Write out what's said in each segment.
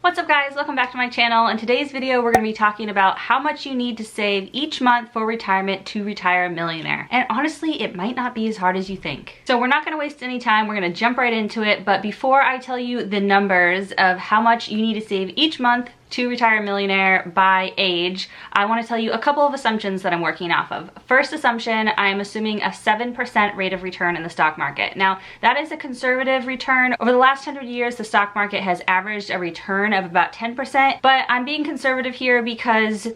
What's up guys, welcome back to my channel. In today's video we're going to be talking about how much you need to save each month for retirement to retire a millionaire. And honestly, it might not be as hard as you think. So we're not going to waste any time, we're going to jump right into it. But before I tell you the numbers of how much you need to save each month to retire a millionaire by age, I want to tell you a couple of assumptions that I'm working off of. First assumption, I'm assuming a 7% rate of return in the stock market. Now, that is a conservative return. Over the last 100 years, the stock market has averaged a return of about 10%, but I'm being conservative here because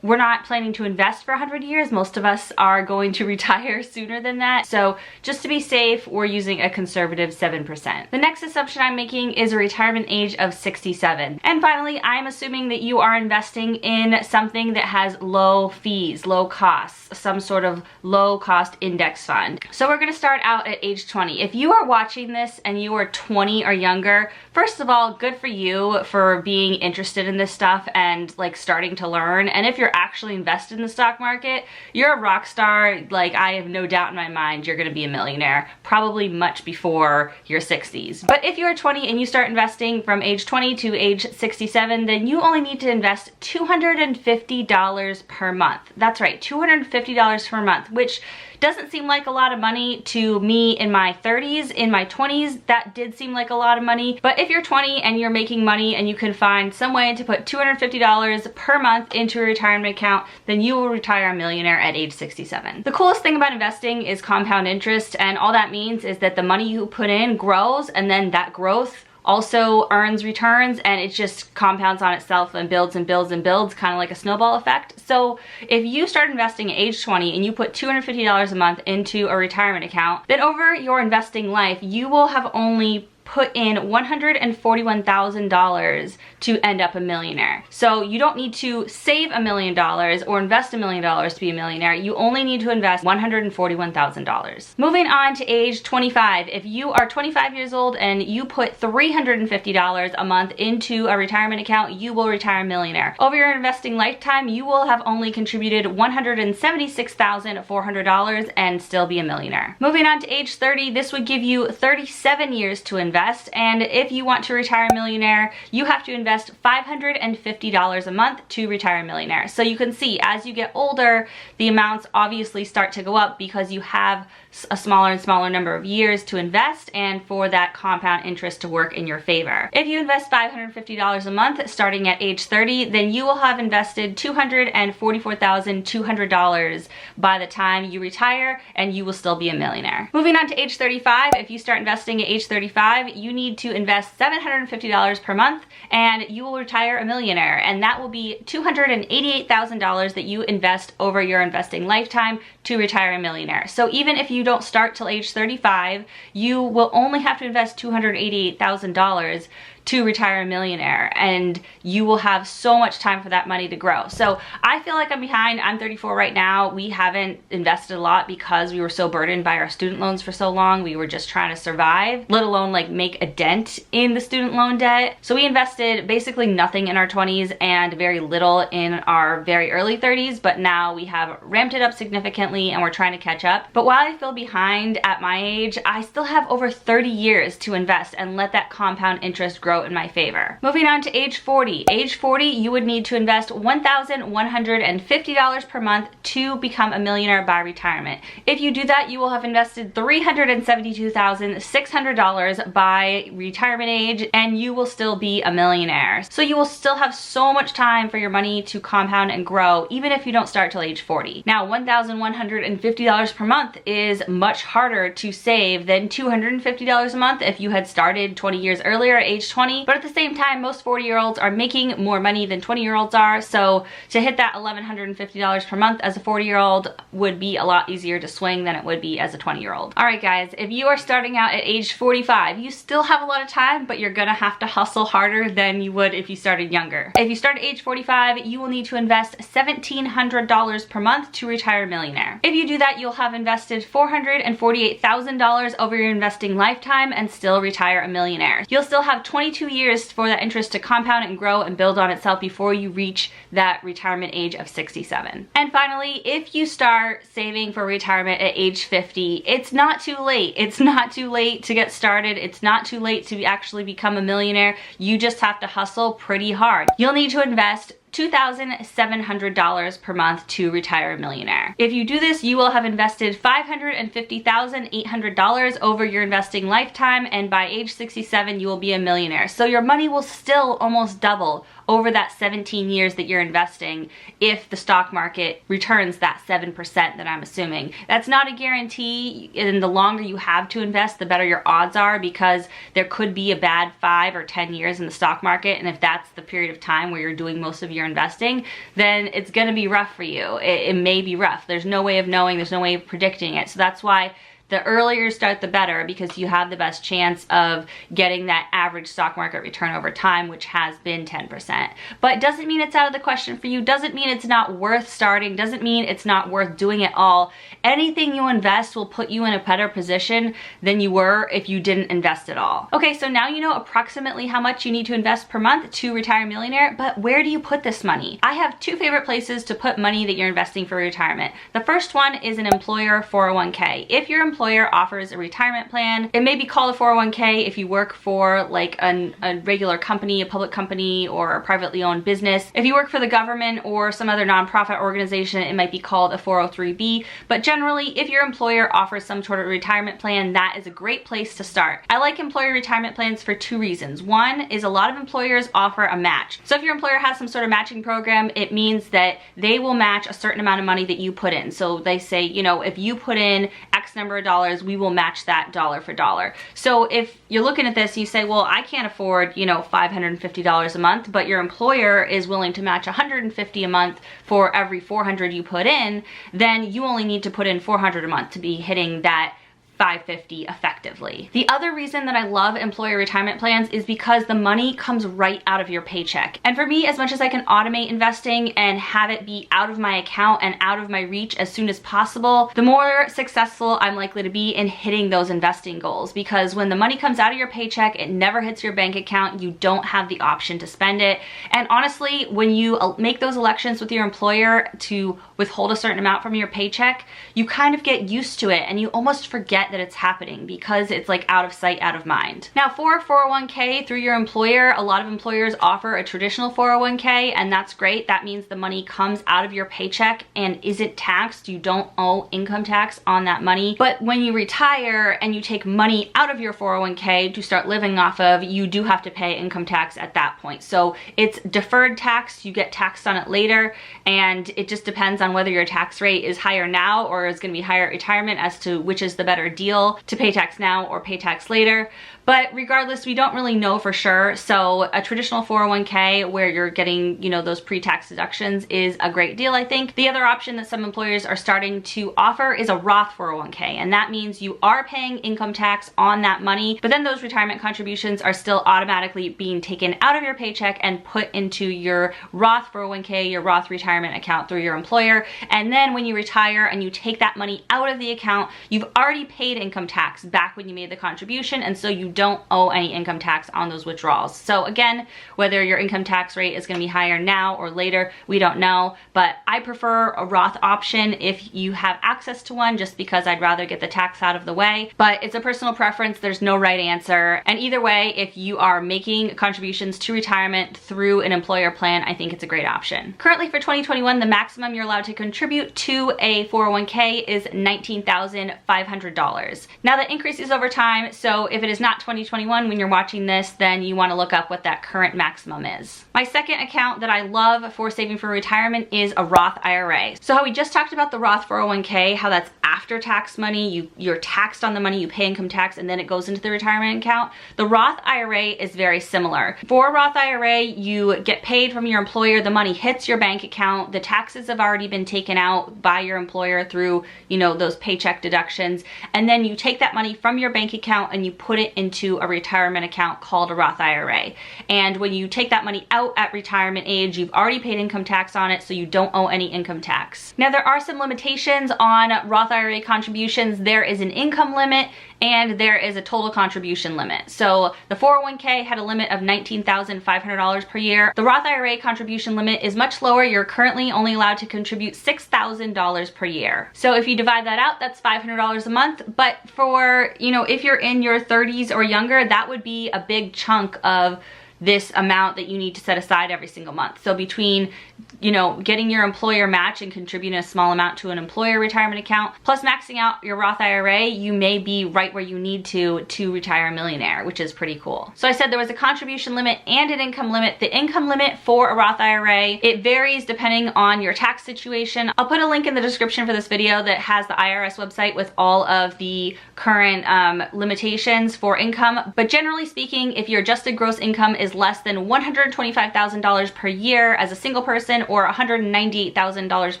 we're not planning to invest for 100 years. Most of us are going to retire sooner than that. So just to be safe, we're using a conservative 7%. The next assumption I'm making is a retirement age of 67. And finally, I'm assuming that you are investing in something that has low fees, low costs, some sort of low cost index fund. So we're gonna start out at age 20. If you are watching this and you are 20 or younger, first of all, good for you for being interested in this stuff and like starting to learn. And if you're actually invested in the stock market, you're a rock star. Like, I have no doubt in my mind you're gonna be a millionaire, probably much before your 60s. But if you're 20 and you start investing from age 20 to age 67, then you only need to invest $250 per month. That's right, $250 per month, which doesn't seem like a lot of money to me in my 30s. In my 20s, that did seem like a lot of money. But if you're 20 and you're making money and you can find some way to put $250 per month into a retirement account, then you will retire a millionaire at age 67. The coolest thing about investing is compound interest, and all that means is that the money you put in grows, and then that growth also earns returns, and it just compounds on itself and builds and builds and builds, kind of like a snowball effect. So if you start investing at age 20 and you put $250 a month into a retirement account, then over your investing life, you will have only put in $141,000 to end up a millionaire. So you don't need to save $1 million or invest $1 million to be a millionaire. You only need to invest $141,000. Moving on to age 25. If you are 25 years old and you put $350 a month into a retirement account, you will retire a millionaire. Over your investing lifetime, you will have only contributed $176,400 and still be a millionaire. Moving on to age 30, this would give you 37 years to invest. And if you want to retire a millionaire, you have to invest $550 a month to retire a millionaire. So you can see as you get older, the amounts obviously start to go up because you have a smaller and smaller number of years to invest and for that compound interest to work in your favor. If you invest $550 a month starting at age 30, then you will have invested $244,200 by the time you retire, and you will still be a millionaire. Moving on to age 35, if you start investing at age 35, you need to invest $750 per month and you will retire a millionaire, and that will be $288,000 that you invest over your investing lifetime to retire a millionaire. So even if you don't start till age 35, you will only have to invest $288,000 to retire a millionaire, and you will have so much time for that money to grow. So I feel like I'm behind. I'm 34 right now. We haven't invested a lot because we were so burdened by our student loans for so long. We were just trying to survive, let alone like make a dent in the student loan debt. So we invested basically nothing in our 20s and very little in our very early 30s, but now we have ramped it up significantly and we're trying to catch up. But while I feel behind at my age, I still have over 30 years to invest and let that compound interest grow in my favor. Moving on to age 40. Age 40, you would need to invest $1,150 per month to become a millionaire by retirement. If you do that, you will have invested $372,600 by retirement age, and you will still be a millionaire. So you will still have so much time for your money to compound and grow, even if you don't start till age 40. Now, $1,150 per month is much harder to save than $250 a month if you had started 20 years earlier at age 20. But at the same time, most 40-year-olds are making more money than 20-year-olds are. So to hit that $1,150 per month as a 40-year-old would be a lot easier to swing than it would be as a 20-year-old. All right, guys, if you are starting out at age 45, you still have a lot of time, but you're gonna have to hustle harder than you would if you started younger. If you start at age 45, you will need to invest $1,700 per month to retire a millionaire. If you do that, you'll have invested $448,000 over your investing lifetime and still retire a millionaire. You'll still have 20 22 years for that interest to compound and grow and build on itself before you reach that retirement age of 67. And finally, if you start saving for retirement at age 50, it's not too late. It's not too late to get started. It's not too late to actually become a millionaire. You just have to hustle pretty hard. You'll need to invest $2,700 per month to retire a millionaire. If you do this, you will have invested $550,800 over your investing lifetime, and by age 67, you will be a millionaire. So your money will still almost double over that 17 years that you're investing if the stock market returns that 7% that I'm assuming. That's not a guarantee, and the longer you have to invest, the better your odds are, because there could be a bad 5 or 10 years in the stock market, and if that's the period of time where you're doing most of your investing, then it's gonna be rough for you. It may be rough. There's no way of knowing, there's no way of predicting it. So that's why the earlier you start, the better, because you have the best chance of getting that average stock market return over time, which has been 10%. But it doesn't mean it's out of the question for you, doesn't mean it's not worth starting, doesn't mean it's not worth doing it all. Anything you invest will put you in a better position than you were if you didn't invest at all. Okay, so now you know approximately how much you need to invest per month to retire a millionaire, but where do you put this money? I have 2 favorite places to put money that you're investing for retirement. The first one is an employer 401k. If your employer offers a retirement plan, it may be called a 401k if you work for like a regular company, a public company, or a privately owned business. If you work for the government or some other nonprofit organization, it might be called a 403b. But generally, if your employer offers some sort of retirement plan, that is a great place to start. I like employer retirement plans for 2 reasons. One is a lot of employers offer a match. So if your employer has some sort of matching program, it means that they will match a certain amount of money that you put in. So they say, you know, if you put in X number of dollars, we will match that dollar for dollar. So if you're looking at this, you say, well, I can't afford, you know, $550 a month, but your employer is willing to match $150 a month for every $400 you put in, then you only need to put in $400 a month to be hitting that $550 effectively. The other reason that I love employer retirement plans is because the money comes right out of your paycheck. And for me, as much as I can automate investing and have it be out of my account and out of my reach as soon as possible, the more successful I'm likely to be in hitting those investing goals. Because when the money comes out of your paycheck, it never hits your bank account. You don't have the option to spend it. And honestly, when you make those elections with your employer to withhold a certain amount from your paycheck, you kind of get used to it and you almost forget that it's happening because it's like out of sight, out of mind. Now for a 401k through your employer, a lot of employers offer a traditional 401k, and that's great. That means the money comes out of your paycheck and isn't taxed. You don't owe income tax on that money. But when you retire and you take money out of your 401k to start living off of, you do have to pay income tax at that point. So it's deferred tax, you get taxed on it later, and it just depends on whether your tax rate is higher now or is going to be higher at retirement as to which is the better deal, to pay tax now or pay tax later. But regardless, we don't really know for sure. So a traditional 401k where you're getting, you know, those pre-tax deductions is a great deal, I think. The other option that some employers are starting to offer is a Roth 401k, and that means you are paying income tax on that money, but then those retirement contributions are still automatically being taken out of your paycheck and put into your Roth 401k, your Roth retirement account through your employer. And then when you retire and you take that money out of the account, you've already paid income tax back when you made the contribution, and so you don't owe any income tax on those withdrawals. So again, whether your income tax rate is going to be higher now or later, we don't know, but I prefer a Roth option if you have access to one, just because I'd rather get the tax out of the way. But it's a personal preference, there's no right answer. And either way, if you are making contributions to retirement through an employer plan, I think it's a great option. Currently for 2021, the maximum you're allowed to contribute to a 401k is $19,500. Now that increases over time, so if it is not 2021 when you're watching this, then you want to look up what that current maximum is. My second account that I love for saving for retirement is a Roth IRA. So how we just talked about the Roth 401k, how that's after tax money, you're taxed on the money, you pay income tax, and then it goes into the retirement account. The Roth IRA is very similar. For a Roth IRA, you get paid from your employer, the money hits your bank account, the taxes have already been taken out by your employer through, you know, those paycheck deductions, and then you take that money from your bank account and you put it into a retirement account called a Roth IRA. And when you take that money out at retirement age, you've already paid income tax on it, so you don't owe any income tax. Now there are some limitations on Roth IRA IRA contributions, there is an income limit and there is a total contribution limit. So the 401k had a limit of $19,500 per year. The Roth IRA contribution limit is much lower. You're currently only allowed to contribute $6,000 per year. So if you divide that out, that's $500 a month. But for, you know, if you're in your 30s or younger, that would be a big chunk of this amount that you need to set aside every single month. So between, you know, getting your employer match and contributing a small amount to an employer retirement account, plus maxing out your Roth IRA, you may be right where you need to retire a millionaire, which is pretty cool. So I said there was a contribution limit and an income limit. The income limit for a Roth IRA, it varies depending on your tax situation. I'll put a link in the description for this video that has the IRS website with all of the current limitations for income. But generally speaking, if your adjusted gross income is less than $125,000 per year as a single person or $198,000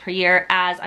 per year as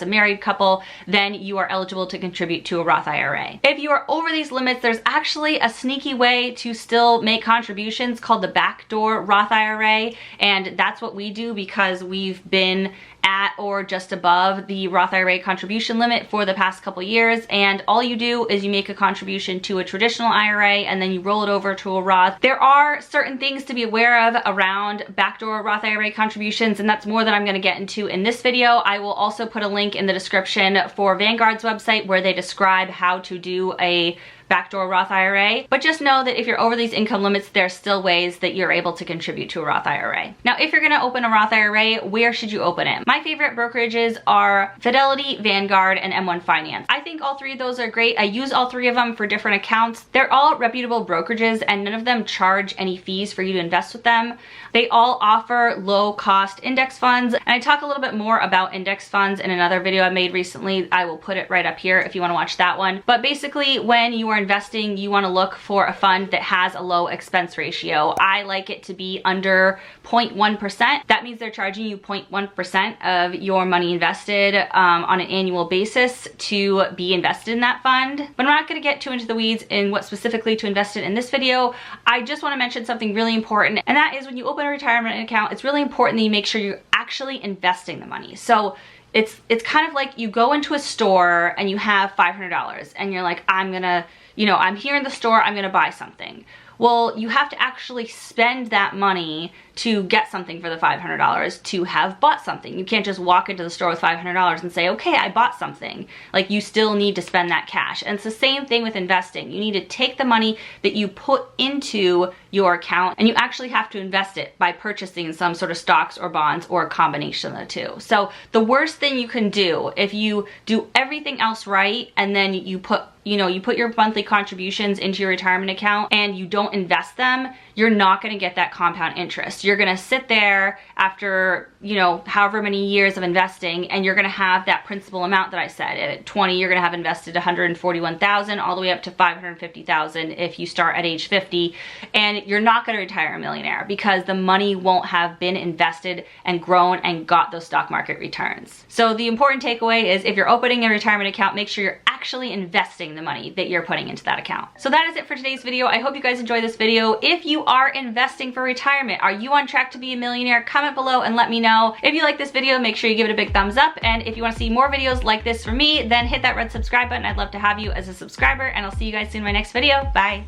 a married couple, then you are eligible to contribute to a Roth IRA. If you are over these limits, there's actually a sneaky way to still make contributions called the backdoor Roth IRA, and that's what we do because we've been at or just above the Roth IRA contribution limit for the past couple years. And all you do is you make a contribution to a traditional IRA and then you roll it over to a Roth. There are certain things to be aware of around backdoor Roth IRA contributions, and that's more than I'm going to get into in this video. I will also put a link in the description for Vanguard's website where they describe how to do a backdoor Roth IRA, but just know that if you're over these income limits, there's still ways that you're able to contribute to a Roth IRA. Now, if you're gonna open a Roth IRA, where should you open it? My favorite brokerages are Fidelity, Vanguard, and M1 Finance. I think all three of those are great. I use all three of them for different accounts. They're all reputable brokerages and none of them charge any fees for you to invest with them. They all offer low cost index funds, and I talk a little bit more about index funds in another video I made recently. I will put it right up here if you wanna watch that one. But basically, when you are investing, you want to look for a fund that has a low expense ratio. I like it to be under 0.1%. That means they're charging you 0.1% of your money invested on an annual basis to be invested in that fund. But I'm not going to get too into the weeds in what specifically to invest in this video. I just want to mention something really important, and that is when you open a retirement account, it's really important that you make sure you're actually investing the money. So it's kind of like you go into a store and you have $500 and you're like, I'm here in the store, I'm gonna buy something. Well, you have to actually spend that money to get something for the $500 to have bought something. You can't just walk into the store with $500 and say, okay, I bought something. Like, you still need to spend that cash. And it's the same thing with investing. You need to take the money that you put into your account and you actually have to invest it by purchasing some sort of stocks or bonds or a combination of the two. So the worst thing you can do if you do everything else right and then you put your monthly contributions into your retirement account and you don't invest them, you're not gonna get that compound interest. You're gonna sit there after, however many years of investing, and you're gonna have that principal amount that I said. At 20, you're gonna have invested $141,000 all the way up to $550,000 if you start at age 50, and you're not gonna retire a millionaire because the money won't have been invested and grown and got those stock market returns. So the important takeaway is if you're opening a retirement account, make sure you're actually investing the money that you're putting into that account. So that is it for today's video. I hope you guys enjoyed this video. If you are investing for retirement, are you on track to be a millionaire? Comment below and let me know. If you like this video, make sure you give it a big thumbs up. And if you want to see more videos like this from me, then hit that red subscribe button. I'd love to have you as a subscriber, and I'll see you guys soon in my next video. Bye.